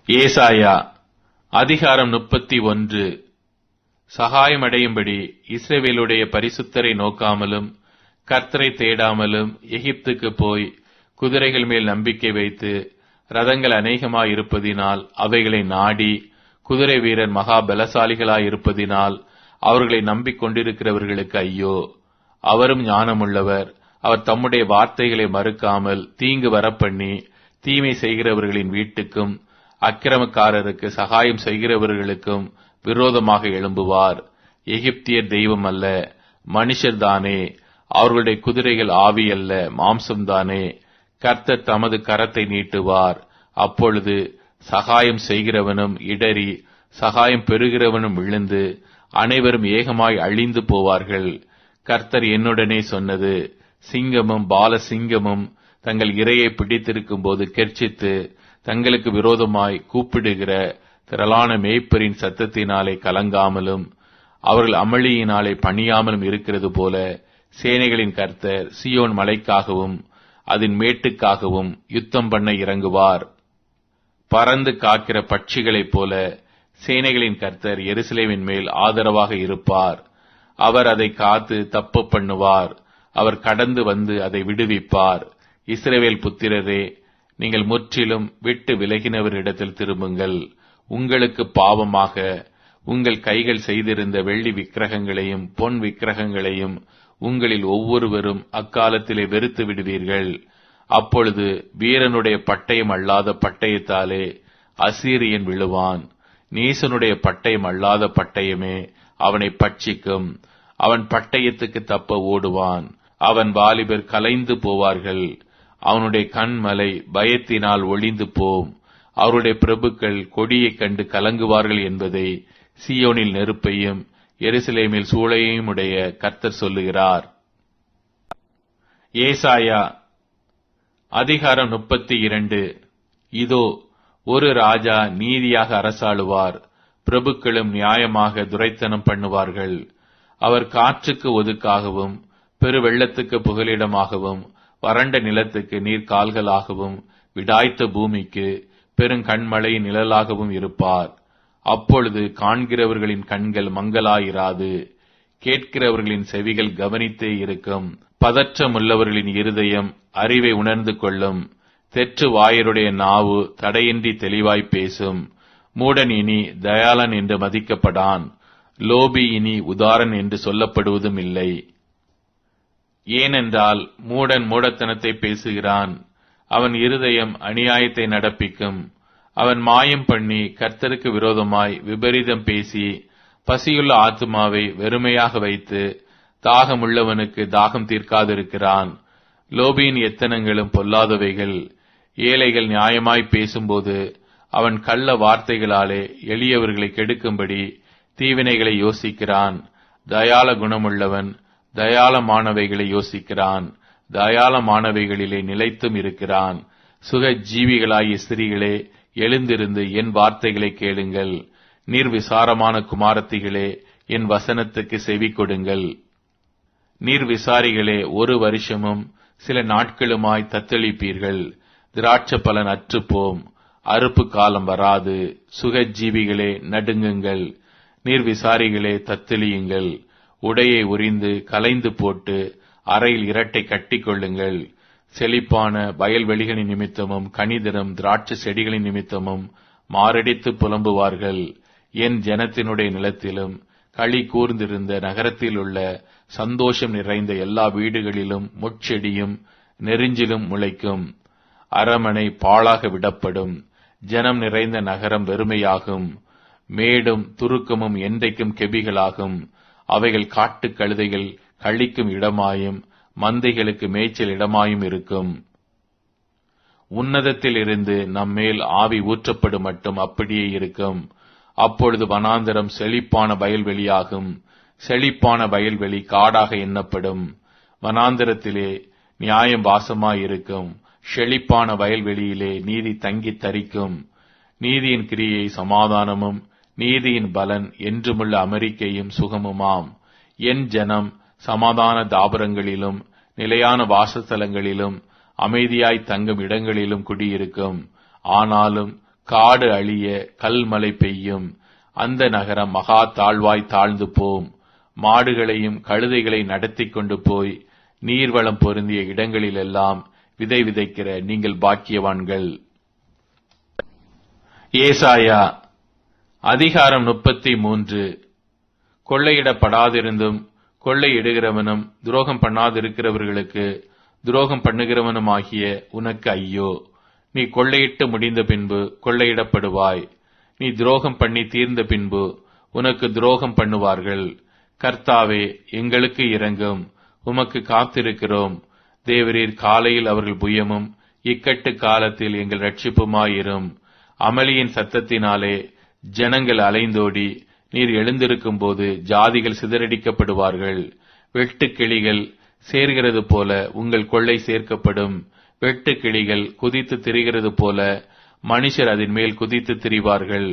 ஏசாயா அதிகாரம் 31. சகாயமடையும்படி இஸ்ரவேலுடைய பரிசுத்தரை நோக்காமலும் கர்த்தரை தேடாமலும் எகிப்துக்கு போய் குதிரைகள் மேல் நம்பிக்கை வைத்து ரதங்கள் அநேகமாயிருப்பதினால் அவைகளை நாடி குதிரை வீரர் மகா பலசாலிகளாயிருப்பதினால் அவர்களை நம்பிக்கொண்டிருக்கிறவர்களுக்கு ஐயோ. அவரும் ஞானமுள்ளவர். அவர் தம்முடைய வார்த்தைகளை மறுக்காமல் தீங்கு வரப்பண்ணி தீமை செய்கிறவர்களின் வீட்டுக்கும் அக்கிரமக்காரருக்கு சகாயம் செய்கிறவர்களுக்கும் விரோதமாக எழும்புவார். எகிப்தியர் தெய்வம் அல்ல, மனுஷர்தானே. அவர்களுடைய குதிரைகள் ஆவி அல்ல, மாம்சம்தானே. கர்த்தர் தமது கரத்தை நீட்டுவார். அப்பொழுது சகாயம் செய்கிறவனும் இடறி சகாயம் பெறுகிறவனும் விழுந்து அனைவரும் ஏகமாய் அழிந்து போவார்கள். கர்த்தர் என்னுடனே சொன்னது, சிங்கமும் பாலசிங்கமும் தங்கள் இரையை பிடித்திருக்கும் போது கெர்ச்சித்து தங்களுக்கு விரோதமாய் கூப்பிடுகிற திரளான மேய்ப்பரின் சத்தத்தினாலே கலங்காமலும் அவர்கள் அமளியினாலே பணியாமலும் இருக்கிறது போல சேனைகளின் கர்த்தர் சீயோன் மலைக்காகவும் அதன் மேட்டுக்காகவும் யுத்தம் பண்ண இறங்குவார். பறந்து காக்கிற பட்சிகளைப் போல சேனைகளின் கர்த்தர் எருசலேமின் மேல் ஆதரவாக இருப்பார். அவர் அதை காத்து தப்பு பண்ணுவார். அவர் கடந்து வந்து அதை விடுவிப்பார். இஸ்ரவேல் புத்திரரே, நீங்கள் முற்றிலும் விட்டு விலகினவரிடத்தில் திரும்புங்கள். உங்களுக்கு பாவமாக உங்கள் கைகள் செய்திருந்த வெள்ளி விக்கிரகங்களையும் பொன் விக்கிரகங்களையும் உங்களில் ஒவ்வொருவரும் அக்காலத்திலே வெறுத்து விடுவீர்கள். அப்பொழுது வீரனுடைய பட்டயம் அல்லாத பட்டயத்தாலே அசீரியன் விழுவான். நீசனுடைய பட்டயம் அல்லாத பட்டயமே அவனை பட்சிக்கும். அவன் பட்டயத்துக்கு தப்ப ஓடுவான். அவன் வாலிபர் கலைந்து போவார்கள். அவனுடைய கண்மலை பயத்தினால் ஒளிந்து போம். அவருடைய பிரபுக்கள் கொடியைக் கண்டு கலங்குவார்கள் என்பதை சீயோனில் நெருப்பையும் எருசலேமில் சூளையையும் உடைய கர்த்தர் சொல்லுகிறார். ஏசாயா அதிகாரம் 32. இதோ, ஒரு ராஜா நீதியாக அரசாளுவார். பிரபுக்களும் நியாயமாக துரைத்தனம் பண்ணுவார்கள். அவர் காற்றுக்கு ஒதுக்காகவும் பெருவெள்ளத்துக்கு புகலிடமாகவும் வறண்ட நிலத்துக்கு நீர்கால்களாகவும் விடாய்த்த பூமிக்கு பெருங்கண்மழையின் நிழலாகவும் இருப்பார். அப்பொழுது காண்கிறவர்களின் கண்கள் மங்கலாயிராது, கேட்கிறவர்களின் செவிகள் கவனித்தே இருக்கும். பதற்றமுள்ளவர்களின் இருதயம் அறிவை உணர்ந்து கொள்ளும். தெற்று வாயருடைய நாவு தடையின்றி தெளிவாய் பேசும். மூடன் இனி தயாளன் என்று மதிக்கப்படான். லோபி இனி உதாரன் என்று சொல்லப்படுவதும் இல்லை. ஏனென்றால் மூடன் மூடத்தனத்தை பேசுகிறான். அவன் இருதயம் அநியாயத்தை நடப்பிக்கும். அவன் மாயம் பண்ணி கர்த்தருக்கு விரோதமாய் விபரீதம் பேசி பசியுள்ள ஆத்துமாவை வெறுமையாக வைத்து தாகமுள்ளவனுக்கு தாகம் தீர்க்காதிருக்கிறான். லோபியின் எத்தனங்களும் பொல்லாதவைகள். ஏழைகள் நியாயமாய் பேசும்போது அவன் கள்ள வார்த்தைகளாலே எளியவர்களை கெடுக்கும்படி தீவினைகளை யோசிக்கிறான். தயாள குணமுள்ளவன் தயாளமானவைகளை யோசிக்கிறான். தயாளமானவைகளிலே நிலைத்தும் இருக்கிறான். சுக ஜீவிகளாகிய ஸ்திரீகளே, எழுந்திருந்து என் வார்த்தைகளை கேளுங்கள். நிர்விசாரமான குமாரத்திகளே, என் வசனத்துக்கு செவி கொடுங்கள். நிர்விசாரிகளே, ஒரு வருஷமும் சில நாட்களுமாய் தத்தளிப்பீர்கள். திராட்சை பலன் அற்றுப்போம், அறுப்பு காலம் வராது. சுக ஜீவிகளே, நடுங்குங்கள். நிர்விசாரிகளே, தத்தளியுங்கள். உடையை உரிந்து கலைந்து போட்டு அறையில் இரட்டை கட்டிக் கொள்ளுங்கள். செழிப்பான வயல்வெளிகளின் நிமித்தமும் கனிதரும் திராட்சை செடிகளின் நிமித்தமும் மாரடித்து புலம்புவார்கள். என் ஜனத்தினுடைய நிலத்திலும் களி கூர்ந்திருந்த நகரத்தில் உள்ள சந்தோஷம் நிறைந்த எல்லா வீடுகளிலும் முட்செடியும் நெரிஞ்சிலும் முளைக்கும். அரமனை பாழாக விடப்படும். ஜனம் நிறைந்த நகரம் வெறுமையாகும். மேடும் துருக்கமும் என்றைக்கும் கெபிகளாகும். அவைகள் காட்டு கழுதைகள் கழிக்கும் இடமாயும் மந்தைகளுக்கு மேய்ச்சல் இடமாயும் இருக்கும். உன்னதத்தில் இருந்து நம்மேல் ஆவி ஊற்றப்படும் மட்டும் அப்படியே இருக்கும். அப்பொழுது வனாந்தரம் செழிப்பான வயல்வெளியாகும். செழிப்பான வயல்வெளி காடாக எண்ணப்படும். வனாந்தரத்திலே நியாயம் வாசமாயிருக்கும். செழிப்பான வயல்வெளியிலே நீதி தங்கி தரிக்கும். நீதியின் கிரியை சமாதானமும் நீதியின் பலன் என்றுமுள்ள அமெரிக்கையும் சுகமுமாம். என் ஜனம் சமாதான தாபரங்களிலும் நிலையான வாசஸ்தலங்களிலும் அமைதியாய் தங்கும் இடங்களிலும் குடியிருக்கும். ஆனாலும் காடு அழிய கல்மழை பெய்யும். அந்த நகரம் மகா தாழ்வாய் தாழ்ந்து போம். மாடுகளையும் கழுதைகளை நடத்தி கொண்டு போய் நீர்வளம் பொருந்திய இடங்களிலெல்லாம் விதை விதைக்கிற நீங்கள் பாக்கியவான்கள். ஏசாயா அதிகாரம் 33. கொள்ளையிடப்படாதிருந்தும் கொள்ளையிடுகிறவனும் துரோகம் பண்ணாதிருக்கிறவர்களுக்கு துரோகம் பண்ணுகிறவனுமாகிய உனக்கு ஐயோ! நீ கொள்ளையிட்டு முடிந்த பின்பு கொள்ளையிடப்படுவாய். நீ துரோகம் பண்ணி தீர்ந்த பின்பு உனக்கு துரோகம் பண்ணுவார்கள். கர்த்தாவே, எங்களுக்கு இரங்கும், உமக்கு காத்திருக்கிறோம். தேவரீர் காலையில் அவர்கள் புயமும் இக்கட்டு காலத்தில் எங்கள் இரட்சிப்புமாயிரும். அமளியின் சத்தத்தினாலே ஜனங்கள் அலைந்தோடி நீர் எழுந்திருக்கும் போது ஜாதிகள் சிதறடிக்கப்படுவார்கள். வெட்டுக்கிளிகள் சேர்கிறது போல உங்கள் கொள்ளை சேர்க்கப்படும். வெட்டுக்கிளிகள் குதித்து திரிகிறது போல மனுஷர் அதன் மேல் குதித்து திரிவார்கள்.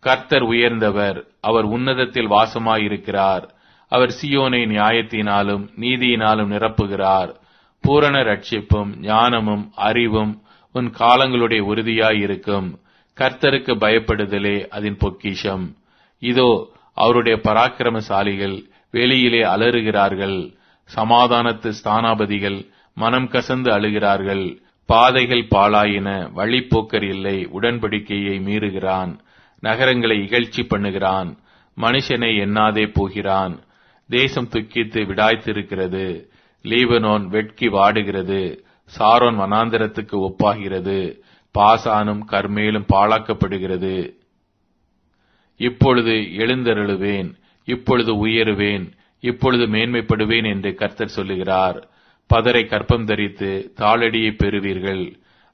கர்த்தர் உயர்ந்தவர், அவர் உன்னதத்தில் வாசமாயிருக்கிறார். அவர் சீயோனை நியாயத்தினாலும் நீதியினாலும் நிரப்புகிறார். பூரண ரட்சிப்பும் ஞானமும் அறிவும் உன் காலங்களுடைய உறுதியாயிருக்கும். கர்த்தருக்கு பயப்படுதலே அதன் பொக்கிஷம். இதோ, அவருடைய பராக்கிரமசாலிகள் வெளியிலே அலறுகிறார்கள். சமாதானத்து ஸ்தானாபதிகள் மனம் கசந்து அழுகிறார்கள். பாதைகள் பாழாயின, வழிப்போக்கர் இல்லை. உடன்படிக்கையை மீறுகிறான், நகரங்களை இகழ்ச்சி பண்ணுகிறான், மனுஷனை எண்ணாதே போகிறான். தேசம் துக்கித்து விடாய்த்திருக்கிறது. லீபனோன் வெட்கி வாடுகிறது. சாரோன் வனாந்தரத்துக்கு ஒப்பாகிறது. பாசானும் கர்மேலும் பாழாக்கப்படுகிறது. இப்பொழுது எழுந்தருளுவேன், இப்பொழுது உயருவேன், இப்பொழுது மேன்மைப்படுவேன் என்று கர்த்தர் சொல்லுகிறார். பதரை கற்பம் தரித்து தாளடியை பெறுவீர்கள்.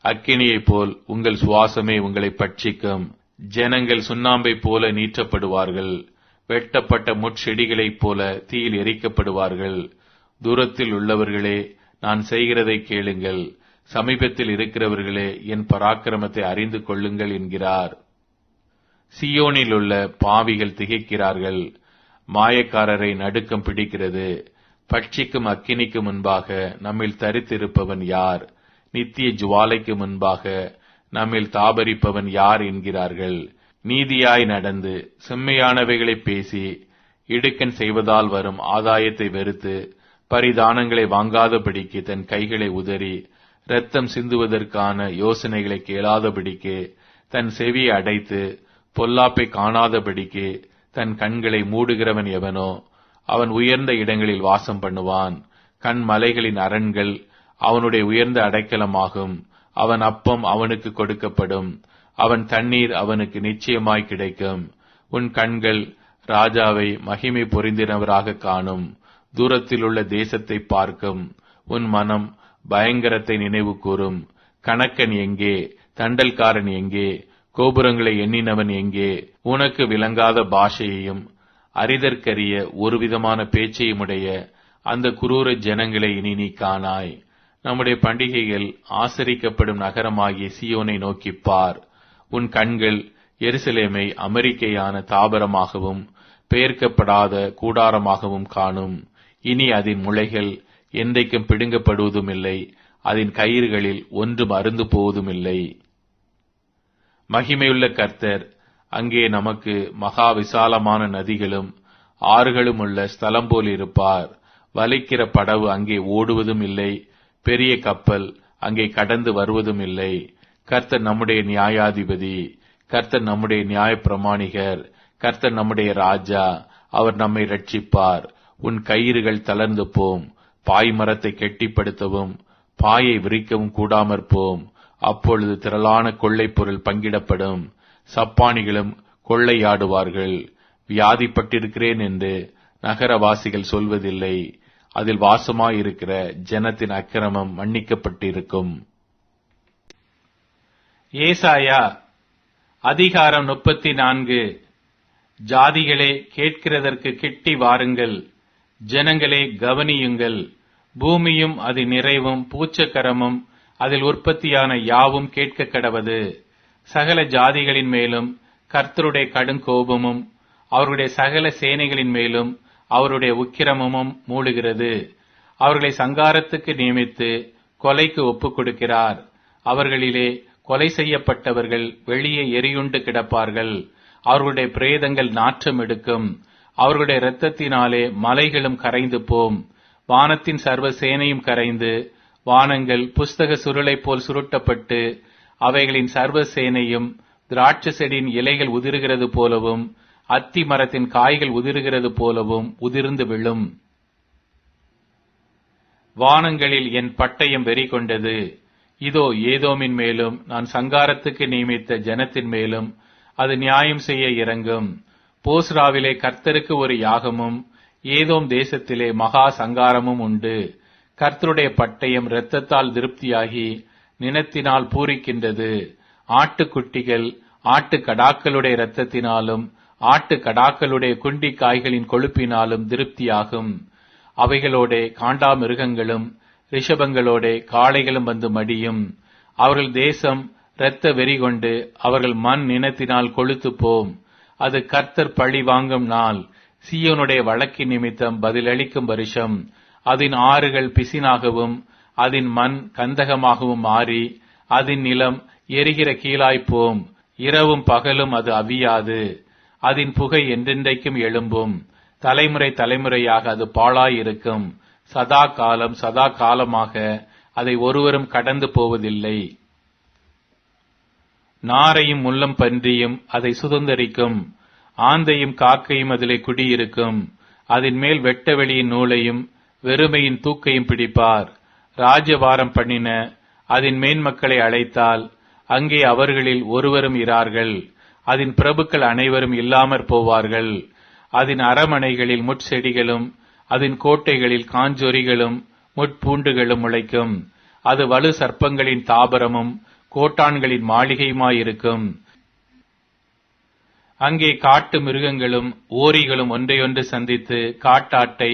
அக்கினியைப் போல் உங்கள் சுவாசமே உங்களை பட்சிக்கும். ஜனங்கள் சுண்ணாம்பை போல நீற்றப்படுவார்கள். வெட்டப்பட்ட முட்செடிகளைப் போல தீயில் எரிக்கப்படுவார்கள். தூரத்தில் உள்ளவர்களே, நான் செய்கிறதை கேளுங்கள். சமீபத்தில் இருக்கிறவர்களே, என் பராக்கிரமத்தை அறிந்து கொள்ளுங்கள் என்கிறார். சீயோனில் உள்ள பாவிகள் திகைக்கிறார்கள். மாயக்காரரை நடுக்கம் பிடிக்கிறது. பட்சிக்கும் அக்கினிக்கு முன்பாக நம்மில் தரித்திருப்பவன் யார்? நித்திய ஜுவாலைக்கு முன்பாக நம்மில் தாபரிப்பவன் யார் என்கிறார்கள். நீதியாய் நடந்து செம்மையானவைகளை பேசி இடுக்கண் செய்வதால் வரும் ஆதாயத்தை வெறுத்து பரிதானங்களை வாங்காதபடிக்கு தன் கைகளை உதறி இரத்தம் சிந்துவதற்கான யோசனைகளை கேளாதபடிக்கு தன் செவியை அடைத்து பொல்லாப்பை காணாதபடிக்கு தன் கண்களை மூடுகிறவன் எவனோ அவன் உயர்ந்த இடங்களில் வாசம் பண்ணுவான். கண் மலைகளின் அரண்கள் அவனுடைய உயர்ந்த அடைக்கலமாகும். அவன் அப்பம் அவனுக்கு கொடுக்கப்படும். அவன் தண்ணீர் அவனுக்கு நிச்சயமாய் கிடைக்கும். உன் கண்கள் ராஜாவை மகிமை பொருந்தினவராக காணும். தூரத்தில் உள்ள தேசத்தை பார்க்கும். உன் மனம் பயங்கரத்தை நினைவு கூறும். கணக்கன் எங்கே? தண்டல்காரன் எங்கே? கோபுரங்களை எண்ணினவன் எங்கே? உனக்கு விளங்காத பாஷையையும் அறிதற்கரிய ஒருவிதமான பேச்சையுமுடைய அந்த குரூர ஜனங்களை இனி நீ காணாய். நம்முடைய பண்டிகைகள் ஆசரிக்கப்படும் நகரமாகிய சீயோனை நோக்கிப்பார். உன் கண்கள் எருசலேமை அமெரிக்கையான தாபரமாகவும் பெயர்க்கப்படாத கூடாரமாகவும் காணும். இனி அதன் முளைகள் என்றைக்கும் பிடுங்கப்படுவதுமில்லை. அதன் கயிறுகளில் ஒன்றும் அருந்து போவதுமில்லை. மகிமையுள்ள கர்த்தர் அங்கே நமக்கு மகா விசாலமான நதிகளும் ஆறுகளும் உள்ள ஸ்தலம் போல் இருப்பார். வலிக்கிற படவு அங்கே ஓடுவதும் இல்லை. பெரிய கப்பல் அங்கே கடந்து வருவதும் இல்லை. கர்த்தர் நம்முடைய நியாயாதிபதி. கர்த்தர் நம்முடைய நியாய பிரமாணிகர். கர்த்தர் நம்முடைய ராஜா. அவர் நம்மை ரட்சிப்பார். உன் கயிறுகள் தளர்ந்து போம். பாய் மரத்தை கெட்டிப்படுத்தவும் பாயை விரிக்கவும் கூடாமற் போம். அப்பொழுது திரளான கொள்ளை பொருள் பங்கிடப்படும். சப்பானிகளும் கொள்ளையாடுவார்கள். வியாதிப்பட்டிருக்கிறேன் என்று நகரவாசிகள் சொல்வதில்லை. அதில் வாசமாயிருக்கிற ஜனத்தின் அக்கிரமம் மன்னிக்கப்பட்டிருக்கும். ஏசாயா அதிகாரம் 34. ஜாதிகளே, கேட்கிறதற்கு கிட்டி வாருங்கள். ஜனங்களே, கவனியுங்கள். பூமியும் அதன் நிறைவும் பூச்சக்கரமும் அதில் உற்பத்தியான யாவும் கேட்க கடவது. சகல ஜாதிகளின் மேலும் கர்த்தருடைய கடுங்கோபமும் அவருடைய சகல சேனைகளின் மேலும் அவருடைய உக்கிரமும் மூடுகிறது. அவர்களை சங்காரத்துக்கு நியமித்து கொலைக்கு ஒப்புக் கொடுக்கிறார். அவர்களிலே கொலை செய்யப்பட்டவர்கள் வெளியே எரியுண்டு கிடப்பார்கள். அவர்களுடைய பிரேதங்கள் நாற்றம் எடுக்கும். அவர்களுடைய இரத்தத்தினாலே மலைகளும் கரைந்து போம். வானத்தின் சர்வ சேனையும் கரைந்து, வானங்கள் புஸ்தக சுருளை போல் சுருட்டப்பட்டு, அவைகளின் சர்வ சேனையும் திராட்சை செடியின் இலைகள் உதிர்கிறது போலவும் அத்தி மரத்தின் காய்கள் உதிர்கிறது போலவும் உதிர்ந்து விழும். வானங்களில் என் பட்டயம் வெறி கொண்டது. இதோ ஏதோமின் மேலும் நான் சங்காரத்துக்கு நியமித்த ஜனத்தின் மேலும் அது நியாயம் செய்ய இறங்கும். போஸ்ராவிலே கர்த்தருக்கு ஒரு யாகமும் ஏதோம் தேசத்திலே மகா சங்காரமும் உண்டு. கர்த்தருடைய பட்டயம் இரத்தத்தால் திருப்தியாகி நினத்தினால் பூரிக்கின்றது. ஆட்டுக்குட்டிகள் ஆட்டுக்கடாக்களுடைய இரத்தத்தினாலும் ஆட்டுக்கடாக்களுடைய குண்டி காய்களின் கொழுப்பினாலும் திருப்தியாகும். அவைகளோடே காண்டாமிருகங்களும் ரிஷபங்களோடே காளைகளும் வந்து மடியும். அவர்கள் தேசம் இரத்த வெறி கொண்டு அவர்கள் மண் நினத்தினால் கொழுத்து போம். அது கர்த்தர் பழி வாங்கும் நாள். சீயோனுடைய வழக்கின் நிமித்தம் பதிலளிக்கும் வருஷம். அதன் ஆறுகள் பிசினாகவும் அதன் மண் கந்தகமாகவும் மாறி அதன் நிலம் எரிகிற கீழாய்ப்போம். இரவும் பகலும் அது அவியாது. அதன் புகை என்றென்றைக்கும் எழும்பும். தலைமுறை தலைமுறையாக அது பாழாயிருக்கும். சதா காலம் சதா காலமாக அதை ஒருவரும் கடந்து போவதில்லை. நாரையும் முள்ளம் பன்றியும் அதை சுதந்தரிக்கும். ஆந்தையும் காக்கையும் அதிலே குடியிருக்கும். அதன் மேல் வெட்ட வெளியின் நூலையும் வெறுமையின் தூக்கையும் பிடிப்பார். ராஜ்யபாரம் பண்ணின அதன் மேன்மக்களை அழைத்தால் அங்கே அவர்களில் ஒருவரும் இரார்கள். அதன் பிரபுக்கள் அனைவரும் இல்லாமற் போவார்கள். அதன் அரமனைகளில் முட்செடிகளும் அதன் கோட்டைகளில் காஞ்சொரிகளும் முட்பூண்டுகளும் முளைக்கும். அது வலு சர்ப்பங்களின் தாபரமும் கோட்டான்களின் மாளிகையுமாயிருக்கும். அங்கே காட்டு மிருகங்களும் ஓரிகளும் ஒன்றையொன்று சந்தித்து காட்டாட்டை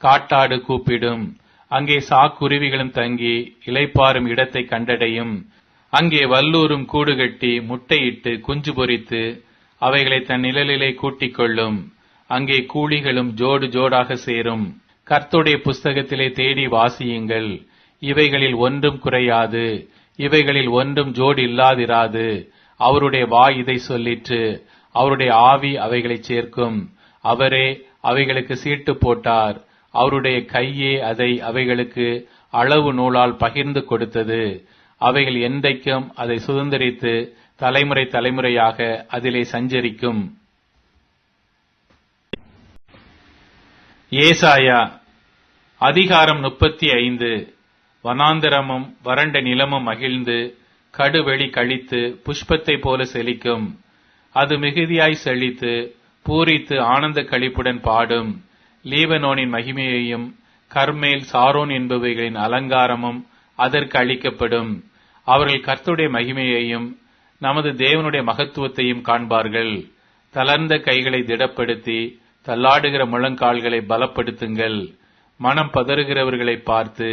காட்டாடு கூப்பிடும். அங்கே சாக்குருவிகளும் தங்கி இளைப்பாறும் இடத்தை கண்டடையும். அங்கே வல்லூரும் கூடு கட்டி முட்டையிட்டு குஞ்சு பொரித்து அவைகளை தன் நிழலிலே கூட்டிக் கொள்ளும். அங்கே கூலிகளும் ஜோடு ஜோடாக சேரும். கர்த்தருடைய புஸ்தகத்திலே தேடி வாசியுங்கள். இவைகளில் ஒன்றும் குறையாது, இவைகளில் ஒன்றும் ஜோடு இல்லாதிராது. அவருடைய வாய் இதை சொல்லிற்று, அவருடைய ஆவி அவைகளை சேர்க்கும். அவரே அவைகளுக்கு சீட்டு போட்டார். அவருடைய கையே அதை அவைகளுக்கு அளவு நூலால் பகிர்ந்து கொடுத்தது. அவைகள் என்றைக்கும் அதை சுதந்தரித்து தலைமுறை தலைமுறையாக அதிலே சஞ்சரிக்கும். ஏசாயா அதிகாரம் 35. வனாந்தரமும் வறண்ட நிலமும் மகிழ்ந்து கடுவெளி கழித்து புஷ்பத்தை போல செழிக்கும். அது மிகுதியாய் செழித்து பூரித்து ஆனந்த களிப்புடன் பாடும். லீபனோனின் மகிமையையும் கர்மேல் சாரோன் என்பவைகளின் அலங்காரமும் அதற்கு அளிக்கப்படும். அவர்கள் கர்த்தருடைய மகிமையையும் நமது தேவனுடைய மகத்துவத்தையும் காண்பார்கள். தளர்ந்த கைகளை திடப்படுத்தி தள்ளாடுகிற முழங்கால்களை பலப்படுத்துங்கள். மனம் பதறுகிறவர்களை பார்த்து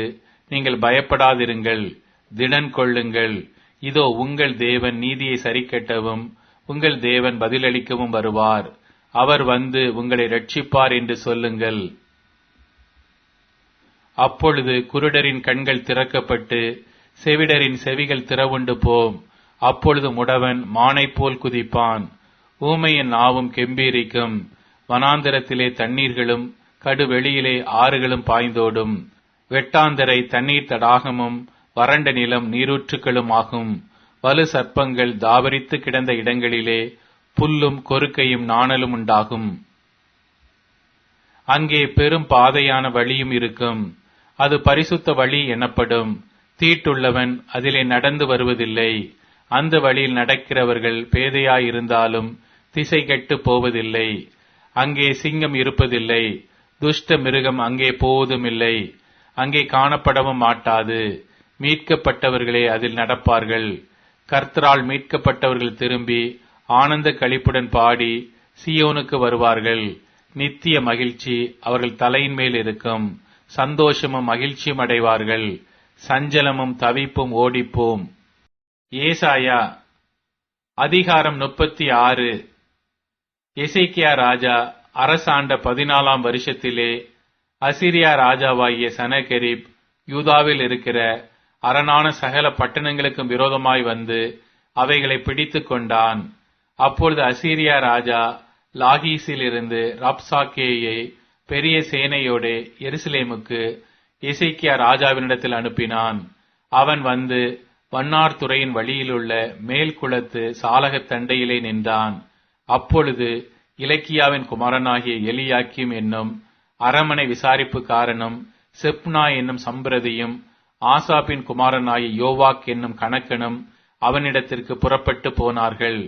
நீங்கள் பயப்படாதிருங்கள், திடன் கொள்ளுங்கள். இதோ உங்கள் தேவன் நீதியை சரிக்கட்டவும் உங்கள் தேவன் பதிலளிக்கவும் வருவார். அவர் வந்து உங்களை ரட்சிப்பார் என்று சொல்லுங்கள். அப்பொழுது குருடரின் கண்கள் திறக்கப்பட்டு செவிடரின் செவிகள் திறவுண்டு போம். அப்பொழுது முடவன் மானைப் போல் குதிப்பான். ஊமையின் நாவும் கெம்பீரிக்கும். வனாந்தரத்திலே தண்ணீர்களும் கடுவெளியிலே ஆறுகளும் பாய்ந்தோடும். வெட்டாந்தரை தண்ணீர் தடாகமும் வறண்ட நிலம் நீரூற்றுக்களும் ஆகும். வலு சர்ப்பங்கள் தாவரித்து கிடந்த இடங்களிலே புல்லும் கொறுக்கையும் நாணலும் உண்டாகும். அங்கே பெரும் பாதையான வழியும் இருக்கும். அது பரிசுத்த வழி எனப்படும். தீட்டுள்ளவன் அதிலே நடந்து வருவதில்லை. அந்த வழியில் நடக்கிறவர்கள் பேதையாயிருந்தாலும் திசை கெட்டு போவதில்லை. அங்கே சிங்கம் இருப்பதில்லை, துஷ்ட மிருகம் அங்கே போவதுமில்லை. அங்கே காணப்படவும் மாட்டாது. மீட்கப்பட்டவர்களே அதில் நடப்பார்கள். கர்த்தரால் மீட்கப்பட்டவர்கள் திரும்பி ஆனந்த களிப்புடன் பாடி சீயோனுக்கு வருவார்கள். நித்திய மகிழ்ச்சி அவர்கள் தலையின் மேல் இருக்கும். சந்தோஷமும் மகிழ்ச்சியும் அடைவார்கள். சஞ்சலமும் தவிப்பும் ஓடிப்போம். ஏசாயா அதிகாரம் 36. எசேக்கியா ராஜா அரசாண்ட 14ஆம் வருஷத்திலே அசீரியா ராஜாவாகிய சனகெரிப் யூதாவில் இருக்கிற அரணான சகல பட்டணங்களுக்கும் விரோதமாய் வந்து அவைகளை பிடித்துக் கொண்டான். அப்பொழுது அசீரியா ராஜா லாகீசிலிருந்து ரப்சாக்கேயை பெரிய சேனையோடு எருசலேமுக்கு எசேக்கியா ராஜாவினிடத்தில் அனுப்பினான். அவன் வந்து வண்ணார் துறையின் வழியிலுள்ள மேல் குளத்து சாலகத் தண்டையிலே நின்றான். அப்பொழுது இலக்கியாவின் குமாரனாகிய எலியாக்கிம் என்னும் அரமனை விசாரிப்புக்காரனும் செப்னா என்னும் சம்பிரதியும் ஆசாப்பின் குமாரனாகிய யோவாக் என்னும் கணக்கனும் அவனிடத்திற்கு புறப்பட்டு போனார்கள்.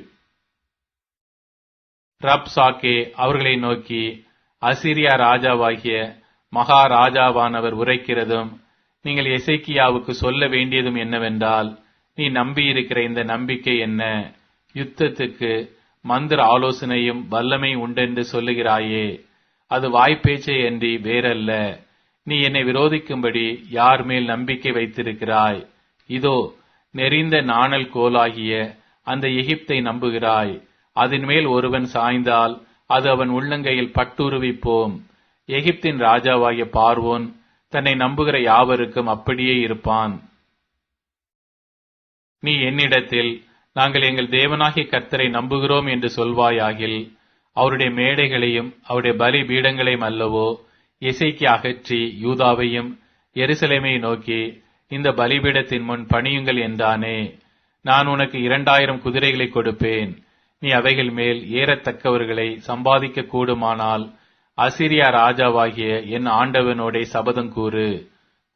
ரப்சாக்கே அவர்களை நோக்கி, அசீரியா ராஜாவாகிய மகாராஜாவானவர் உரைக்கிறதும் நீங்கள் எசேக்கியாவுக்கு சொல்ல வேண்டியதும் என்னவென்றால், நீ நம்பியிருக்கிற இந்த நம்பிக்கை என்ன? யுத்தத்துக்கு மந்திர ஆலோசனையும் வல்லமையும் உண்டென்று சொல்லுகிறாயே, அது வாய்ப்பேச்சே அன்றி வேறல்ல. நீ என்னை விரோதிக்கும்படி யார் மேல் நம்பிக்கை வைத்திருக்கிறாய்? இதோ நெறிந்த நாணல் கோலாகிய அந்த எகிப்தை நம்புகிறாய். அதன் மேல் ஒருவன் சாய்ந்தால் அது அவன் உள்ளங்கையில் பட்டுருவிப்போம். எகிப்தின் ராஜாவாகிய பார்வோன் தன்னை நம்புகிற யாவருக்கும் அப்படியே இருப்பான். நீ என்னிடத்தில், நாங்கள் எங்கள் தேவனாகிய கர்த்தரை நம்புகிறோம் என்று சொல்வாயாகில், அவருடைய மேடைகளையும் அவருடைய பலி பீடங்களையும் அல்லவோ எசேக்கியா அகற்றி யூதாவையும் எருசலேமை நோக்கி இந்த பலிபீடத்தின் முன் பணியுங்கள் என்றானே. நான் உனக்கு 2000 குதிரைகளை கொடுப்பேன். நீ அவைகள் மேல் ஏறத்தக்கவர்களை சம்பாதிக்க கூடுமானால் அசீரியா ராஜாவாகிய என் ஆண்டவனோட சபதம் கூறு.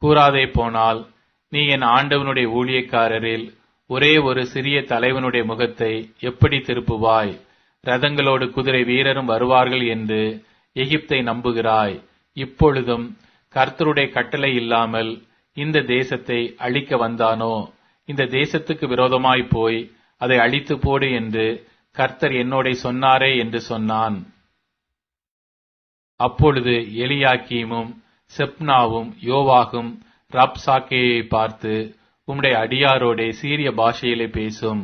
கூறாதே போனால் நீ என் ஆண்டவனுடைய ஊழியக்காரரில் ஒரே ஒரு சிறிய தலைவனுடைய முகத்தை எப்படி திருப்புவாய்? ரதங்களோடு குதிரை வீரரும் வருவார்கள் என்று எகிப்தை நம்புகிறாய். இப்பொழுதும் கர்த்தருடைய கட்டளை இல்லாமல் இந்த தேசத்தை அழிக்க வந்தானோ? இந்த தேசத்துக்கு விரோதமாய் போய் அதை அழித்து போடு என்று கர்த்தர் என்னோட சொன்னாரே என்று சொன்னான். அப்பொழுது எலியாக்கீமும் செப்னாவும் யோவாகும் ரப்சாக்கேயை பார்த்து, உம்முடைய அடியாரோடே சீரிய பாஷையிலே பேசும்,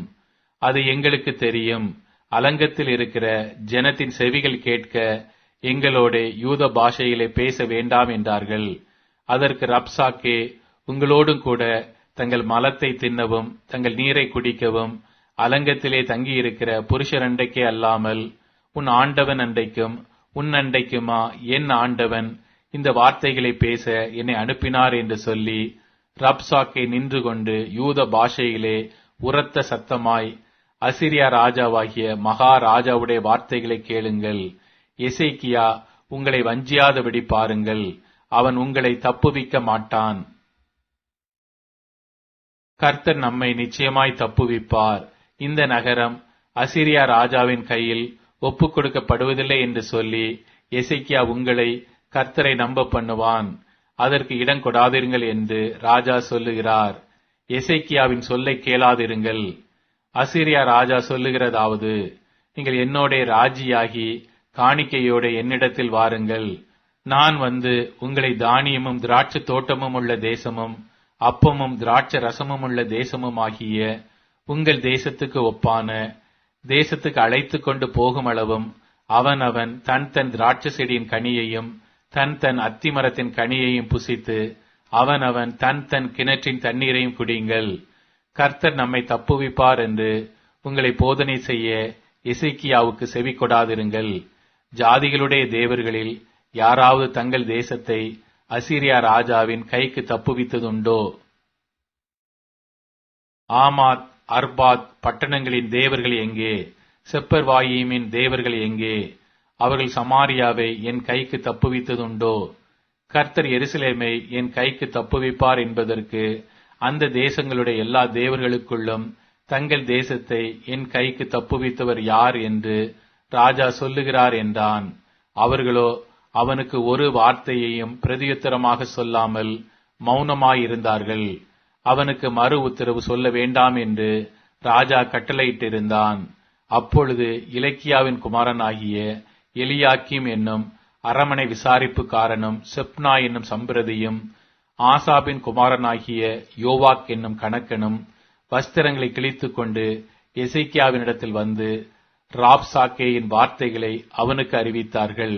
அது எங்களுக்கு தெரியும். அலங்கத்தில் இருக்கிற ஜனத்தின் செவிகள் கேட்க எங்களோட யூத பாஷையிலே பேச வேண்டாம் என்றார்கள். அதற்கு ரப்சாக்கே, உங்களோடும் கூட தங்கள் மலத்தை தின்னவும் தங்கள் நீரை குடிக்கவும் அலங்கத்திலே தங்கியிருக்கிற புருஷர் அண்டைக்கே அல்லாமல் உன் ஆண்டவன் அண்டைக்கும் உன் அண்டைக்குமா என் ஆண்டவன் இந்த வார்த்தைகளை பேச என்னை அனுப்பினார் என்று சொல்லி ரப்சாக்கே நின்று கொண்டு யூத பாஷையிலே உரத்த சத்தமாய், அசீரியா ராஜாவாகிய மகாராஜாவுடைய வார்த்தைகளை கேளுங்கள். எசேக்கியா உங்களை வஞ்சியாதபடி பாருங்கள். அவன் உங்களை தப்புவிக்க மாட்டான். கர்த்தர் நம்மை நிச்சயமாய் தப்புவிப்பார். இந்த நகரம் அசீரியா ராஜாவின் கையில் ஒப்புக் கொடுக்கப்படுவதில்லை என்று சொல்லி எசேக்கியா உங்களை கர்த்தரை நம்ப பண்ணுவான். அதற்கு இடம் கொடாதிருங்கள் என்று ராஜா சொல்லுகிறார். எசேக்கியாவின் சொல்லை கேளாதிருங்கள். அசீரியா ராஜா சொல்லுகிறதாவது, நீங்கள் என்னோட ராஜியாகி காணிக்கையோட என்னிடத்தில் வாருங்கள். நான் வந்து உங்களை தானியமும் திராட்சை தோட்டமும் உள்ள தேசமும் அப்பமும் திராட்சை ரசமும் உள்ள தேசமும் ஆகிய உங்கள் தேசத்துக்கு ஒப்பான தேசத்துக்கு அழைத்து கொண்டு போகும் அளவும் அவன் தன் தன் திராட்சை செடியின் கனியையும் தன் தன் அத்திமரத்தின் கனியையும் புசித்து அவன் தன் தன் கிணற்றின் தண்ணீரையும் குடியுங்கள். கர்த்தர் நம்மை தப்புவிப்பார் என்று உங்களை போதனை செய்ய எசேக்கியாவுக்கு செவி கொடாதிருங்கள். ஜாதிகளுடைய தேவர்களில் யாராவது தங்கள் தேசத்தை அசீரியா ராஜாவின் கைக்கு தப்புவித்ததுண்டோ? ஆமாத் அர்பாத் பட்டணங்களின் தேவர்கள் எங்கே? செப்பர்வாயிமின் தேவர்கள் எங்கே? அவர்கள் சமாரியாவை என் கைக்கு தப்புவித்ததுண்டோ? கர்த்தர் எருசலேமை என் கைக்கு தப்புவிப்பார் என்பதற்கு அந்த தேசங்களுடைய எல்லா தேவர்களுக்குள்ளும் தங்கள் தேசத்தை என் கைக்கு தப்புவித்தவர் யார் என்று ராஜா சொல்லுகிறார் என்றான். அவர்களோ அவனுக்கு ஒரு வார்த்தையையும் பிரதியுத்தரமாக சொல்லாமல் மௌனமாயிருந்தார்கள். அவனுக்கு மறு உத்தரவு சொல்ல வேண்டாம் என்று ராஜா கட்டளையிட்டிருந்தான். அப்பொழுது இலக்கியாவின் குமாரனாகிய எலியாக்கிம் என்னும் அரமனை விசாரிப்புக்காரனும் செப்னா என்னும் சம்பிரதியும் ஆசாபின் குமாரனாகிய யோவாக் என்னும் கணக்கனும் வஸ்திரங்களை கிழித்துக் கொண்டு எசேக்கியாவினிடத்தில் வந்து ராப்சாக்கேயின் வார்த்தைகளை அவனுக்கு அறிவித்தார்கள்.